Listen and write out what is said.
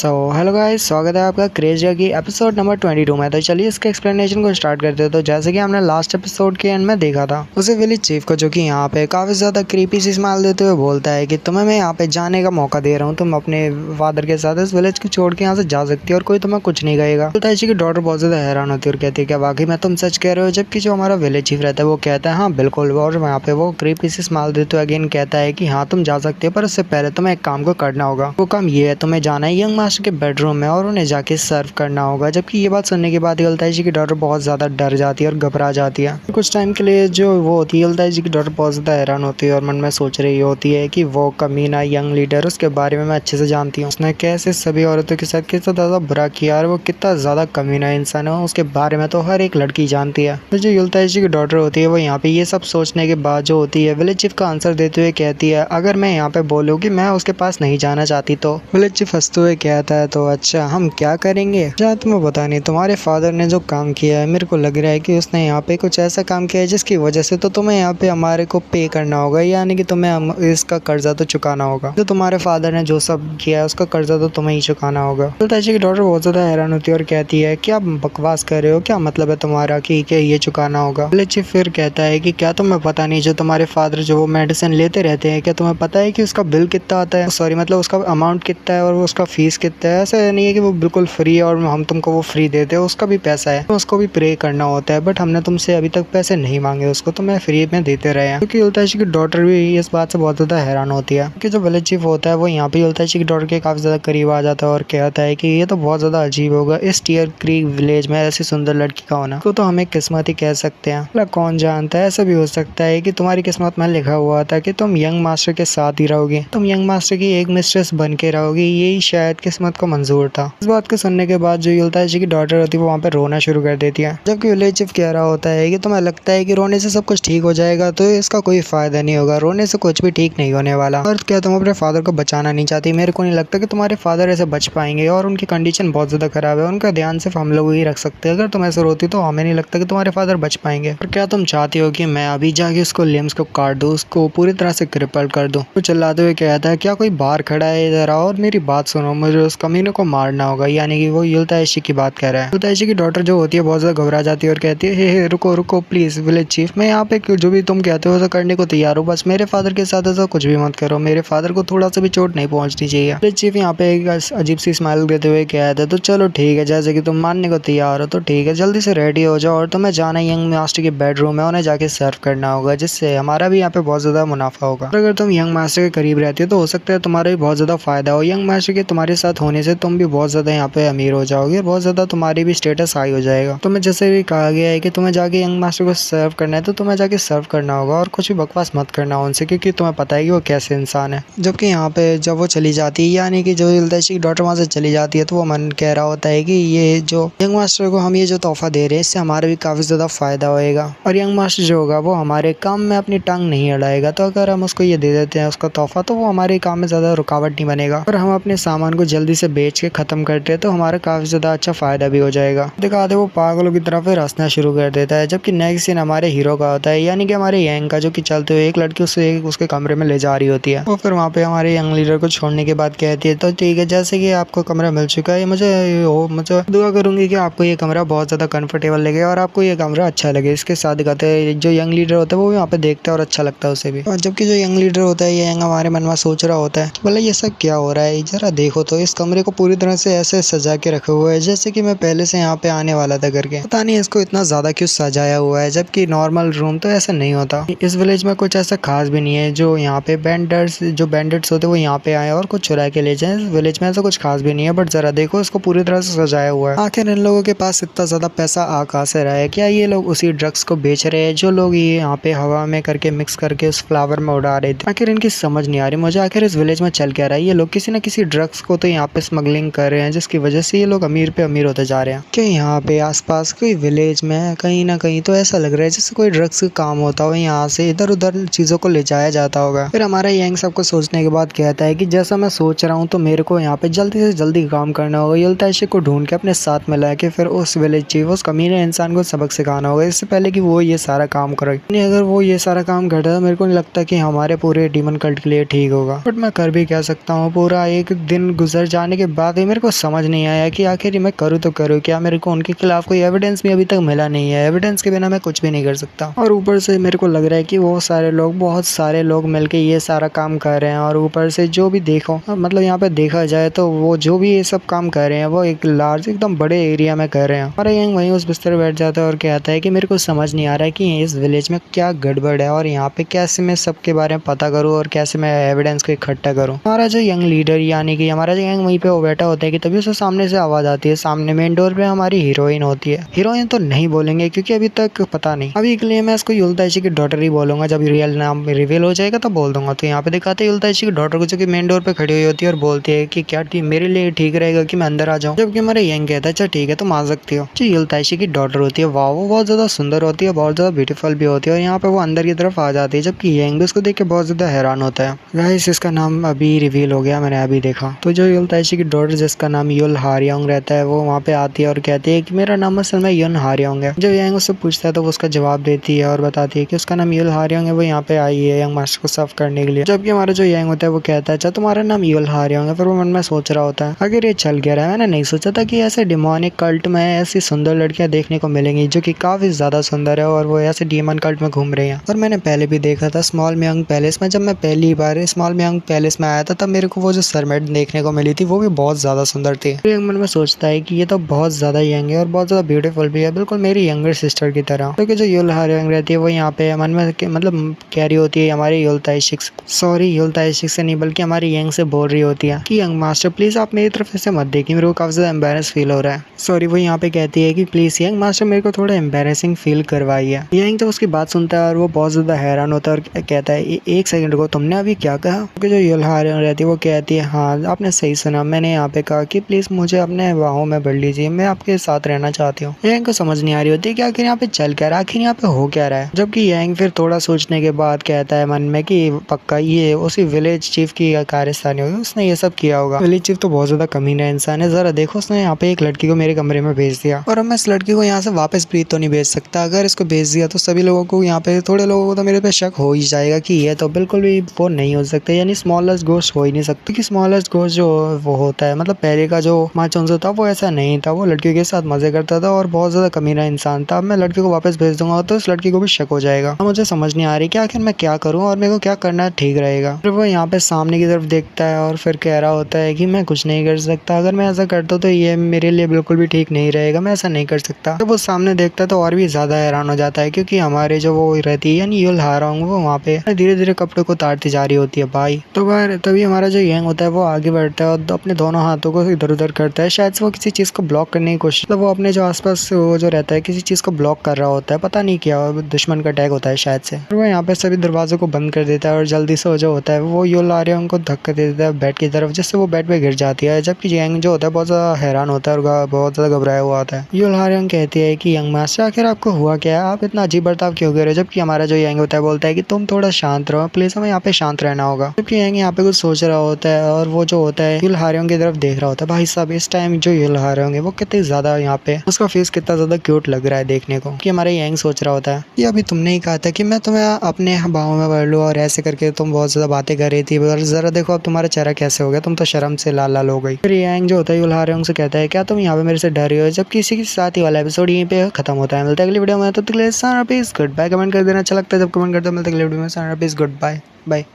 Hello guys, स्वागत है आपका क्रेज की एपिसोड नंबर 22 में। तो चलिए इसके एक्सप्लेनेशन को स्टार्ट करते हैं। तो जैसे कि हमने लास्ट एपिसोड के एंड में देखा था, उसे विलेज चीफ को जो कि यहाँ पे काफी ज्यादा क्रीपी सी स्माइल देते हुए बोलता है कि तुम्हें मैं यहाँ पे जाने का मौका दे रहा हूँ, तुम अपने फादर के साथ इस विलेज को छोड़ के यहाँ से जा सकती है और कोई तुम्हें कुछ नहीं कहेगा। बोलता है की डॉटर बहुत ज्यादा हैरान होती है और कहती है क्या वाकई में तुम सच कह रहे हो? जबकि जो हमारा विलेज चीफ रहता है वो कहता है हाँ बिल्कुल, और यहाँ पे वो क्रीपी सी स्माइल देते हुए अगेन कहता है कि हाँ तुम जा सकते हो, पर उससे पहले तुम्हें एक काम को करना होगा। वो काम ये है, तुम्हें जाना है यंग मास्टर के बेडरूम में और उन्हें जाके सर्व करना होगा। जबकि ये बात सुनने के बाद ही अल्ताई जी की डॉटर बहुत ज्यादा डर जाती है और घबरा जाती है। कुछ टाइम के लिए जो वो होती है, अल्ताई जी की डॉटर बहुत ज्यादा हैरान होती है और मन में सोच रही होती है कि वो कमीना यंग लीडर, उसके बारे में मैं अच्छे से जानती हूँ। उसने कैसे सभी औरतों के साथ कितना ज्यादा बुरा किया और वो कितना ज्यादा कमीना इंसान है, उसके बारे में तो हर एक लड़की जानती है। तो जो युलताई जी की डॉटर होती है वो यहाँ पे ये सब सोचने के बाद जो होती है विलेज चीफ का आंसर देते हुए कहती है अगर मैं यहाँ पे बोलूँ कि मैं उसके पास नहीं जाना चाहती तो। विलेज चीफ हंसते हुए कहता है तो अच्छा हम क्या करेंगे? जहाँ तुम्हें पता नहीं, तुम्हारे फादर ने जो काम किया है मेरे को लग रहा है कि उसने यहाँ पे कुछ ऐसा काम किया है जिसकी वजह से तो तुम्हें यहाँ पे हमारे को पे करना होगा, यानी कि तुम्हें इसका कर्जा तो चुकाना होगा। जो तुम्हारे फादर ने जो सब किया है उसका कर्जा तो तुम्हें ही चुकाना होगा। ताजी की डॉटर बहुत ज्यादा हैरान होती है और कहती है क्या बकवास कर रहे हो, क्या मतलब है तुम्हारा कि ये चुकाना होगा? फिर कहता है कि क्या तुम्हें पता नहीं जो तुम्हारे फादर जो वो मेडिसिन लेते रहते हैं, क्या तुम्हें पता है कि उसका बिल कितना आता है? सॉरी मतलब उसका अमाउंट कितना है और वो उसका फीस कितना है? ऐसा नहीं है कि वो बिल्कुल फ्री है और हम तुमको वो फ्री देते हैं, उसका भी पैसा है, तो उसको भी पे करना होता है। बट हमने तुमसे अभी तक पैसे नहीं मांगे उसको, तो मैं फ्री में देते रहे हैं। क्योंकि उल्ताशी की डॉटर भी इस बात से बहुत ज्यादा हैरान होती है कि जो विलेज चीफ होता है वो यहाँ पे उल्ताशी की डॉटर के काफी ज्यादा करीब आ जाता है और कहता है कि ये तो बहुत ज्यादा अजीब होगा इस टियर क्रीक विलेज में ऐसी सुंदर लड़की का होना, तो हमें किस्मत ही कह सकते हैं। कौन जानता है, ऐसा भी हो सकता है कि तुम्हारी किस्मत में लिखा हुआ था कि तुम यंग मास्टर के साथ ही रहोगे, तुम यंग मास्टर की एक मिस्ट्रेस बन के रहोगी, यही शायद किस्मत को मंजूर था। इस बात को सुनने के बाद जो युलताशी की डॉटर होती है वो वहाँ पे रोना शुरू कर देती है। जबकि विलेज चीफ कह रहा होता है कि तुम्हें लगता है कि रोने से सब कुछ ठीक हो जाएगा, तो इसका कोई फायदा नहीं होगा, रोने से कुछ भी ठीक नहीं होने वाला। और क्या तुम अपने फादर को बचाना नहीं चाहती? मेरे को नहीं लगता कि तुम्हारे फादर ऐसे बच पाएंगे और उनकी कंडीशन बहुत ज्यादा खराब है, उनका ध्यान सिर्फ हम लोग ही रख सकते हैं। अगर तुम ऐसे रोती तो हमें नहीं लगता कि तुम्हारे फादर बच पाएंगे। और क्या तुम चाहती हो कि मैं अभी जाके उसको लिम्स को काट दूं, उसको पूरी तरह से क्रिपल कर दूं? वो चिल्लाते हुए कहता है क्या कोई बाहर खड़ा है इधर आओ और मेरी बात सुनो, मुझे उस कमीने को मारना होगा। यानी कि वो युलताशी की बात कह रहा है। युलताशी की डॉटर जो होती है बहुत ज्यादा घबरा जाती है और कहती है हे रुको रुको प्लीज विलेज चीफ, मैं यहाँ पे जो भी तुम कहते हो करने को तैयार हूँ, बस मेरे फादर के साथ ऐसा कुछ भी मत करो, मेरे फादर को थोड़ा सा भी चोट नहीं पहुंचनी चाहिए। विलेज चीफ यहाँ पे एक अजीब सी स्माइल देते हुए कहता है तो चलो ठीक है, जैसे कि तुम मानने को तैयार हो तो ठीक है, जल्दी से रेडी हो जाओ और तुम्हें जाना यंग मास्टर के बेडरूम में, उन्हें जाके सर्व करना होगा, जिससे हमारा भी यहाँ पे बहुत ज्यादा मुनाफा होगा। और अगर तुम यंग मास्टर के करीब रहती हो तो हो सकता है तुम्हारा भी बहुत ज्यादा फायदा हो। यंग मास्टर के तुम्हारे साथ होने से तुम भी बहुत ज्यादा यहाँ पे अमीर हो जाओगे, बहुत ज्यादा तुम्हारी भी स्टेटस हाई हो जाएगा। तुम्हें जैसे भी कहा गया है कि तुम्हें जाके यंग मास्टर को सर्व करना है, तो तुम्हें जाके सर्व करना होगा और कुछ भी बकवास मत करना उनसे, क्योंकि तुम्हें पता है कि वो कैसे इंसान है। जबकि यहाँ पे जब वो चली जाती है, यानी कि जो युलताशी की डॉटर वहाँ से चली जाती है, तो वो मन कह रहा होता है कि ये जो यंग मास्टर को हम ये जो तोहफा दे रहे हैं इससे हमारा भी काफी ज्यादा फायदा होएगा और यंग मास्टर जो होगा वो हमारे काम में अपनी टांग नहीं अड़ाएगा। तो अगर हम उसको ये दे देते हैं उसका तोहफा, तो वो हमारे काम में ज्यादा रुकावट नहीं बनेगा और हम अपने सामान को जल्दी से बेच के खत्म करते हैं, तो हमारा काफी ज्यादा अच्छा फायदा भी हो जाएगा। दिखाते वो पागलों की तरफ हंसना शुरू कर देता है। जबकि नेक्स्ट सीन हमारे हीरो का होता है, यानी कि हमारे यंग का, जो कि चलते हुए एक लड़की उसके कमरे में ले जा रही होती है। वो फिर वहाँ पे हमारे यंग लीडर को छोड़ने के बाद कहती है तो ठीक है, जैसे कि आपको कमरा मिल चुका है, मुझे दुआ करूंगी कि आपको ये कमरा बहुत ज्यादा कंफर्टेबल लगे और आपको ये कमरा अच्छा लगे। इसके साथ दिखाते हैं जो यंग लीडर होता है वो यहाँ पे देखता है और अच्छा लगता है उसे भी। और जबकि जो यंग लीडर होता है, ये यंग हमारे मन में सोच रहा होता है बोले ये सब क्या हो रहा है, जरा देखो तो इस कमरे को पूरी तरह से ऐसे सजा के रखे हुए है जैसे कि मैं पहले से यहाँ पे आने वाला था करके। पता नहीं इसको इतना ज्यादा क्यों सजाया हुआ है, जबकि नॉर्मल रूम तो ऐसा नहीं होता। इस विलेज में कुछ ऐसा खास भी नहीं है जो यहाँ पे बैंडर्स होते वो यहाँ पे आए और कुछ चुरा के ले जाए। इस विलेज में ऐसा कुछ खास भी नहीं है, बट जरा देखो इसको पूरी तरह से सजाया हुआ है। आखिर इन लोगों के पास इतना ज्यादा पैसा आ कहाँ से रहा है? क्या ये लोग उसी ड्रग्स को बेच रहे हैं जो लोग ये यहाँ पे हवा में करके मिक्स करके उस फ्लावर में उड़ा रहे थे? आखिर इनकी समझ नहीं आ रही मुझे, आखिर इस विलेज में चल क्या रहा है? ये लोग किसी न किसी ड्रग्स को तो यहाँ पे स्मगलिंग कर रहे हैं, जिसकी वजह से ये लोग अमीर पे अमीर होते जा रहे हैं। क्या यहाँ पे आसपास कोई विलेज में कहीं ना कहीं तो ऐसा लग रहा है जैसे कोई ड्रग्स का काम होता हो, यहाँ से इधर उधर चीजों को ले जाया जाता होगा। फिर हमारा यंग सबको सोचने के बाद कहता है कि जैसा मैं सोच रहा हूँ तो मेरे को यहाँ पे जल्दी से जल्दी काम करना होगा, युलताशी को ढूंढ के अपने साथ मिला के फिर उस विलेज चीफ उस कमीने इंसान को सबक सिखाना होगा, इससे पहले कि वो ये सारा काम करे। अगर वो ये सारा काम करता मेरे को नहीं लगता कि हमारे पूरे डीमन कल्ट के लिए ठीक होगा, बट मैं कर भी क्या सकता हूँ। पूरा एक दिन गुजर जाने के बाद भी मेरे को समझ नहीं आया कि आखिर मैं करूँ तो करूँ क्या। मेरे को उनके खिलाफ कोई एविडेंस भी अभी तक मिला नहीं है। एविडेंस के बिना मैं कुछ भी नहीं कर सकता। और ऊपर से मेरे को लग रहा है कि बहुत सारे लोग मिलके ये सारा काम कर रहे हैं। और ऊपर से जो भी देखो मतलब यहाँ पे देखा जाए तो वो जो भी ये सब काम कर रहे हैं वो एक लार्ज एकदम बड़े एरिया में कर रहे हैं। और यंग वहीं उस बिस्तर बैठ जाता है और कहता है कि मेरे को समझ नहीं आ रहा है कि इस विलेज में क्या गड़बड़ है और यहाँ पे कैसे मैं सबके बारे में पता करूँ और कैसे मैं एविडेंस को इकट्ठा करूँ। हमारा जो यंग लीडर यानी कि हमारा जो यंग वहीं पे वो बैठा होता है कि तभी उसे सामने से आवाज आती है। सामने मेन डोर पे हमारी हीरोइन होती है। हीरोइन तो नहीं बोलेंगे क्योंकि अभी तक पता नहीं। अभी के लिए मैं इसको युलताइशी की डॉटर ही बोलूंगा। जब रियल नाम रिवील हो जाएगा तो बोल दूंगा। तो यहाँ पे दिखाते हैं युलताइशी की डॉटर को जो कि मेन डोर पे खड़ी हुई होती है और बोलती है कि क्या मेरे लिए ठीक रहेगा कि मैं अंदर आ जाऊँ। जबकि हमारा यंग कहता है अच्छा ठीक है तुम आ सकती हो। जो युलताइशी की डॉटर होती है वाह वो बहुत ज्यादा सुंदर होती है, बहुत ज्यादा ब्यूटीफुल भी होती है। और यहाँ पे वो अंदर की तरफ आ जाती है जबकि यंग भी उसको देख के बहुत ज्यादा हैरान होता है। गाइस इसका नाम अभी रिवील हो गया, मैंने अभी देखा। तो जो युलताइशी की डॉटर जिसका नाम युल हारियोंग रहता है वो वहाँ पे आती है और कहती है कि मेरा नाम असल में युन हारियोंग है। जब यंग उससे पूछता है तो वो उसका जवाब देती है और बताती है कि उसका नाम युल हारियोंग है, वो यहाँ पे आई है यंग मास्टर को सर्व करने के लिए। जबकि हमारा जो यंग होता है वो कहता है अच्छा तुम्हारा नाम युल हारियोंग है। फिर वो मन में सोच रहा होता है अगर ये चल गया रहा है, मैंने नहीं सोचा था कि ऐसे डिमोनिक कल्ट में ऐसी सुंदर लड़कियां देखने को मिलेंगी जो कि काफी ज्यादा सुंदर है और वो ऐसे डीमन कल्ट में घूम रही हैं। और मैंने पहले भी देखा था स्मॉल मियांग पैलेस में। जब मैं पहली बार स्मॉल मियांग पैलेस में आया था तब मेरे को वो जो सरमेट देखने को मिली थी वो भी बहुत ज्यादा सुंदर थी। फिर मन में सोचता है कि ये तो बहुत ज्यादा यंग है और बहुत ज्यादा ब्यूटीफुल भी है, बिल्कुल मेरी यंगर सिस्टर की तरह। क्योंकि जो युल हारियोंग रहती है वो यहाँ पे मन में मतलब कह रही होती है हमारी युलताइशिक से नहीं बल्कि हमारी यंग से बोल रही होती है कि यंग मास्टर प्लीज आप मेरी तरफ ऐसे मत देखिए, मेरे को काफी ज्यादा एम्बेरस फील हो रहा है। सॉरी वो यहाँ पे कहती है कि प्लीज यंग मास्टर मेरे को थोड़ा एम्बेरसिंग फील करवाइए। यंग जब उसकी बात सुनता है और वो बहुत ज्यादा हैरान होता है और कहता है एक सेकंड को तुमने अभी क्या कहा। क्योंकि जो युल हारियोंग रहती है वो कहती है हाँ आपने सही सुना, मैंने यहाँ पे कहा कि प्लीज मुझे अपने बाहों में भर लीजिए, मैं आपके साथ रहना चाहती हूँ। यंग को समझ नहीं आ रही होती कि आखिर यहाँ पे चल क्या रहा है, आखिर यहाँ पे हो क्या रहा है। जबकि यंग फिर थोड़ा सोचने के बाद कहता है मन में कि पक्का ये उसी विलेज चीफ की कारस्तानी होगी, उसने ये सब किया होगा। विलेज चीफ तो बहुत ज्यादा कमीना इंसान है, जरा देखो उसने यहाँ पे एक लड़की को मेरे कमरे में भेज दिया और अब मैं इस लड़की को यहाँ से वापस भी तो नहीं भेज सकता। अगर इसको भेज दिया तो सभी लोगों को यहाँ पे थोड़े लोगों को तो मेरे पे शक हो ही जाएगा कि ये तो बिल्कुल भी वो नहीं हो सकता, यानी स्मॉलेस्ट घोस्ट हो ही नहीं सकता। क्योंकि स्मॉलेस्ट घोस्ट जो वो होता है मतलब पहले का जो माचोंजो था वो ऐसा नहीं था, वो लड़कियों के साथ मजे करता था और बहुत ज्यादा कमीना इंसान था। अब मैं लड़की को वापस भेज दूंगा तो इस लड़की को भी शक हो जाएगा। मुझे समझ नहीं आ रही कि आखिर मैं क्या करूँ और मेरे को क्या करना ठीक रहेगा। फिर वो यहाँ पे सामने की तरफ देखता है और फिर कह रहा होता है कि मैं कुछ नहीं कर सकता, अगर मैं ऐसा करता तो ये मेरे लिए बिल्कुल भी ठीक नहीं रहेगा, मैं ऐसा नहीं कर सकता। जब वो सामने देखता है तो और भी ज्यादा हैरान हो जाता है क्योंकि हमारे जो वो रहती है यानी युल हारियोंग वो वहाँ पे धीरे धीरे कपड़े को उतारती जा रही होती है भाई। तो तभी हमारा जो यंग होता है वो आगे बढ़ता है और अपने दोनों हाथों को इधर उधर करता है, शायद से वो किसी चीज को ब्लॉक करने की कोशिश, मतलब वो अपने जो आसपास वो जो रहता है किसी चीज को ब्लॉक कर रहा होता है, पता नहीं क्या दुश्मन का अटैक होता है शायद से। वो यहाँ पे सभी दरवाजों को बंद कर देता है और जल्दी से जो होता है वो युल हारियोंग को धक्का दे देता है बेड की तरफ, जिससे वो बेड पे गिर जाती है। जबकि यंग जो होता है बहुत ज्यादा हैरान होता है और बहुत ज्यादा घबराया हुआ होता है। युल हारियोंग कहती है कि यंग मास्टर आखिर आपको हुआ क्या है, आप इतना अजीब बर्ताव क्यों कर रहे हो। जबकि हमारा जो यंग होता है बोलता है कि तुम थोड़ा शांत रहो प्लीज, हमें यहाँ पे शांत रहना होगा। जबकि यंग यहाँ पे कुछ सोच रहा होता है और वो जो होता है युल हारियोंग की तरफ देख रहा होता है। भाई साहब इस टाइम जो युल हारियोंग है वो कितनी ज्यादा यहाँ पे उसका फेस कितना ज्यादा क्यूट लग रहा है देखने को। कि हमारा यंग सोच रहा होता है कि अभी तुमने ही कहा था कि मैं तुम्हें अपने बाहों में भर लूं और ऐसे करके तुम बहुत ज्यादा बातें कर रही थी, जरा देखो अब तुम्हारा चेहरा कैसे हो गया, तुम तो शर्म से लाल लाल हो गई। फिर यंग जो होता है युल हारियोंग से कहता है क्या तुम यहाँ पे मेरे से डर रही हो। जबकि इसी के साथ ही वाला एपिसोड यहीं पे खत्म होता है। मिलता है अगली वीडियो में, तो गुड बाय। कमेंट कर देना अच्छा लगता है जब कमेंट करते हो। मिलता है अगली वीडियो में, गुड बाय बाय।